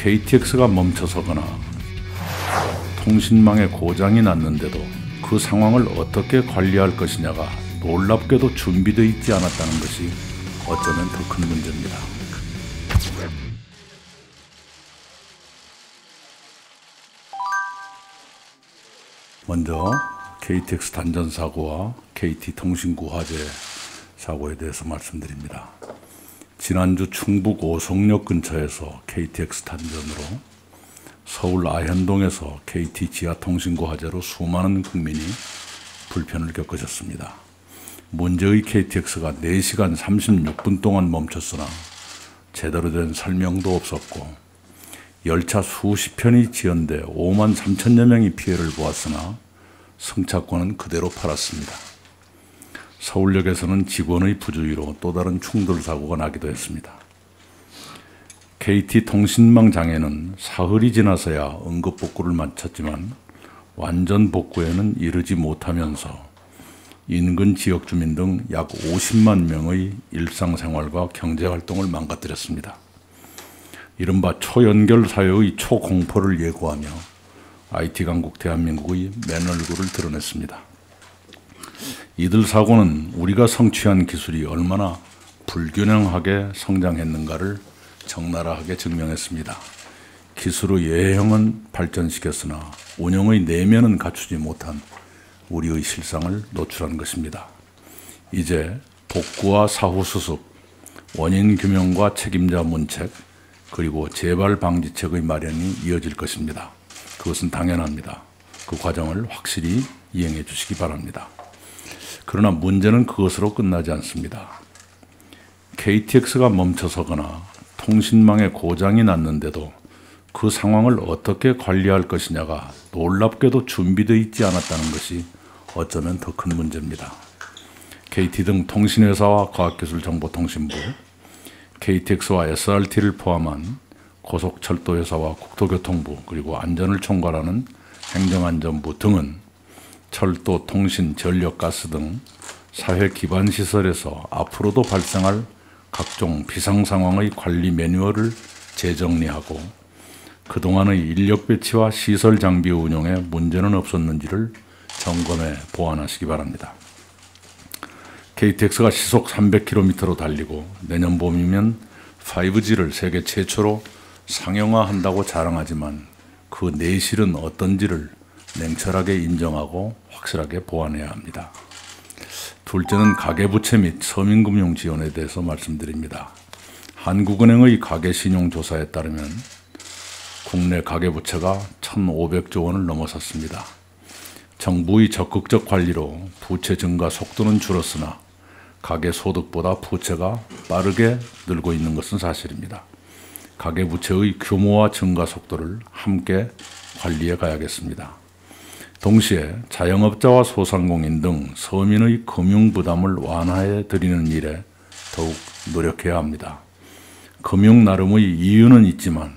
KTX가 멈춰서거나 통신망에 고장이 났는데도 그 상황을 어떻게 관리할 것이냐가 놀랍게도 준비되어 있지 않았다는 것이 어쩌면 더 큰 문제입니다. 먼저 KTX 단전 사고와 KT통신구 화재 사고에 대해서 말씀드립니다. 지난주 충북 오송역 근처에서 KTX 단전으로, 서울 아현동에서 KT 지하통신구 화재로 수많은 국민이 불편을 겪으셨습니다. 문제의 KTX가 4시간 36분 동안 멈췄으나 제대로 된 설명도 없었고, 열차 수십 편이 지연돼 5만 3천여 명이 피해를 보았으나 승차권은 그대로 팔았습니다. 서울역에서는 직원의 부주의로 또 다른 충돌 사고가 나기도 했습니다. KT 통신망 장애는 사흘이 지나서야 응급복구를 마쳤지만 완전 복구에는 이르지 못하면서 인근 지역 주민 등 약 50만 명의 일상생활과 경제활동을 망가뜨렸습니다. 이른바 초연결 사회의 초공포를 예고하며 IT 강국 대한민국의 맨 얼굴을 드러냈습니다. 이들 사고는 우리가 성취한 기술이 얼마나 불균형하게 성장했는가를 적나라하게 증명했습니다. 기술의 예형은 발전시켰으나 운영의 내면은 갖추지 못한 우리의 실상을 노출한 것입니다. 이제 복구와 사후 수습, 원인 규명과 책임자 문책, 그리고 재발 방지책의 마련이 이어질 것입니다. 그것은 당연합니다. 그 과정을 확실히 이행해 주시기 바랍니다. 그러나 문제는 그것으로 끝나지 않습니다. KTX가 멈춰서거나 통신망에 고장이 났는데도 그 상황을 어떻게 관리할 것이냐가 놀랍게도 준비되어 있지 않았다는 것이 어쩌면 더 큰 문제입니다. KT 등 통신회사와 과학기술정보통신부, KTX와 SRT를 포함한 고속철도회사와 국토교통부, 그리고 안전을 총괄하는 행정안전부 등은 철도, 통신, 전력, 가스 등 사회 기반 시설에서 앞으로도 발생할 각종 비상 상황의 관리 매뉴얼을 재정리하고 그동안의 인력 배치와 시설 장비 운용에 문제는 없었는지를 점검해 보완하시기 바랍니다. KTX가 시속 300km로 달리고 내년 봄이면 5G를 세계 최초로 상용화한다고 자랑하지만 그 내실은 어떤지를 냉철하게 인정하고 확실하게 보완해야 합니다. 둘째는 가계부채 및 서민금융 지원에 대해서 말씀드립니다. 한국은행의 가계신용조사에 따르면 국내 가계부채가 1,500조 원을 넘어섰습니다. 정부의 적극적 관리로 부채 증가 속도는 줄었으나 가계소득보다 부채가 빠르게 늘고 있는 것은 사실입니다. 가계부채의 규모와 증가 속도를 함께 관리해 가야겠습니다. 동시에 자영업자와 소상공인 등 서민의 금융부담을 완화해 드리는 일에 더욱 노력해야 합니다. 금융 나름의 이유는 있지만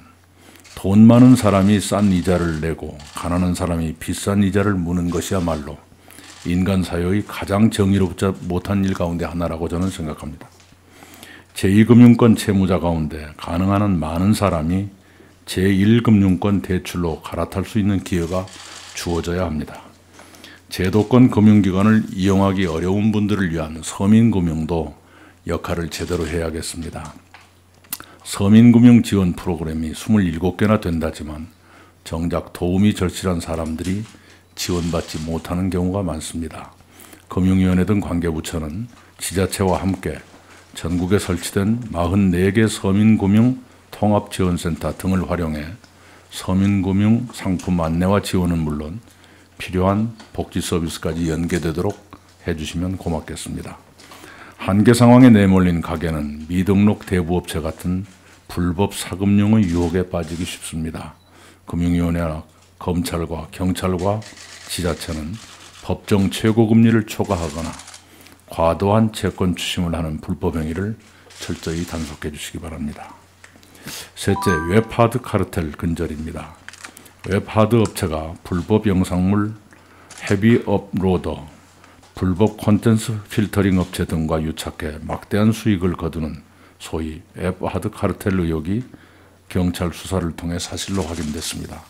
돈 많은 사람이 싼 이자를 내고 가난한 사람이 비싼 이자를 무는 것이야말로 인간 사회의 가장 정의롭지 못한 일 가운데 하나라고 저는 생각합니다. 제2금융권 채무자 가운데 가능한 한 많은 사람이 제1금융권 대출로 갈아탈 수 있는 기회가 주어져야 합니다. 제도권 금융기관을 이용하기 어려운 분들을 위한 서민금융도 역할을 제대로 해야겠습니다. 서민금융 지원 프로그램이 27개나 된다지만 정작 도움이 절실한 사람들이 지원받지 못하는 경우가 많습니다. 금융위원회 등 관계부처는 지자체와 함께 전국에 설치된 44개 서민금융 통합지원센터 등을 활용해 서민금융 상품 안내와 지원은 물론 필요한 복지 서비스까지 연계되도록 해주시면 고맙겠습니다. 한계 상황에 내몰린 가게는 미등록 대부업체 같은 불법 사금융의 유혹에 빠지기 쉽습니다. 금융위원회나 검찰과 경찰과 지자체는 법정 최고금리를 초과하거나 과도한 채권 추심을 하는 불법 행위를 철저히 단속해 주시기 바랍니다. 셋째, 웹하드 카르텔 근절입니다. 웹하드 업체가 불법 영상물 헤비업로더, 불법 콘텐츠 필터링 업체 등과 유착해 막대한 수익을 거두는 소위 웹하드 카르텔 의혹이 경찰 수사를 통해 사실로 확인됐습니다.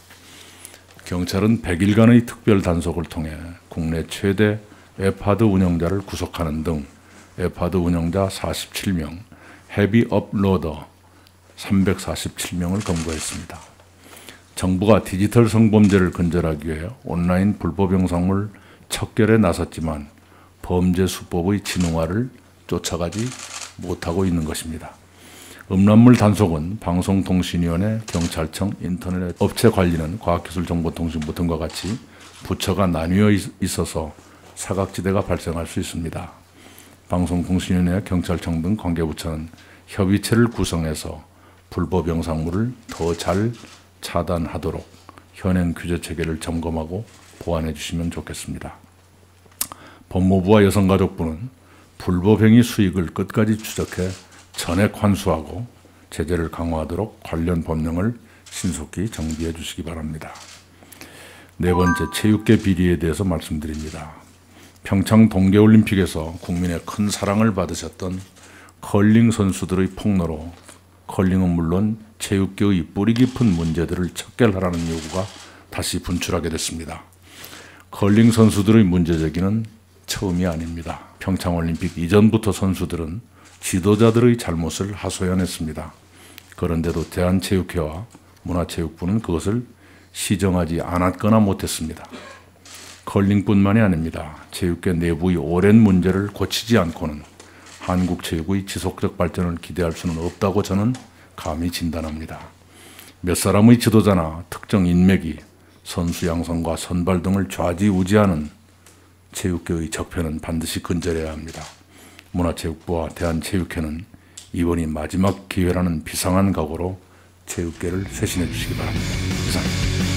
경찰은 100일간의 특별 단속을 통해 국내 최대 앱하드 운영자를 구속하는 등 앱하드 운영자 47명, 헤비 업로더 347명을 검거했습니다. 정부가 디지털 성범죄를 근절하기 위해 온라인 불법 영상물 척결에 나섰지만 범죄 수법의 진흥화를 쫓아가지 못하고 있는 것입니다. 음란물 단속은 방송통신위원회, 경찰청, 인터넷 업체 관리는 과학기술정보통신부 등과 같이 부처가 나뉘어 있어서 사각지대가 발생할 수 있습니다. 방송통신위원회, 경찰청 등 관계부처는 협의체를 구성해서 불법 영상물을 더 잘 차단하도록 현행 규제 체계를 점검하고 보완해 주시면 좋겠습니다. 법무부와 여성가족부는 불법행위 수익을 끝까지 추적해 전액 환수하고 제재를 강화하도록 관련 법령을 신속히 정비해 주시기 바랍니다. 네 번째, 체육계 비리에 대해서 말씀드립니다. 평창 동계올림픽에서 국민의 큰 사랑을 받으셨던 컬링 선수들의 폭로로 컬링은 물론 체육계의 뿌리 깊은 문제들을 척결하라는 요구가 다시 분출하게 됐습니다. 컬링 선수들의 문제 제기는 처음이 아닙니다. 평창올림픽 이전부터 선수들은 지도자들의 잘못을 하소연했습니다. 그런데도 대한체육회와 문화체육부는 그것을 시정하지 않았거나 못했습니다. 컬링뿐만이 아닙니다. 체육계 내부의 오랜 문제를 고치지 않고는 한국 체육의 지속적 발전을 기대할 수는 없다고 저는 감히 진단합니다. 몇 사람의 지도자나 특정 인맥이 선수 양성과 선발 등을 좌지우지하는 체육계의 적폐는 반드시 근절해야 합니다. 문화체육부와 대한체육회는 이번이 마지막 기회라는 비상한 각오로 체육계를 쇄신해 주시기 바랍니다. 이상입니다.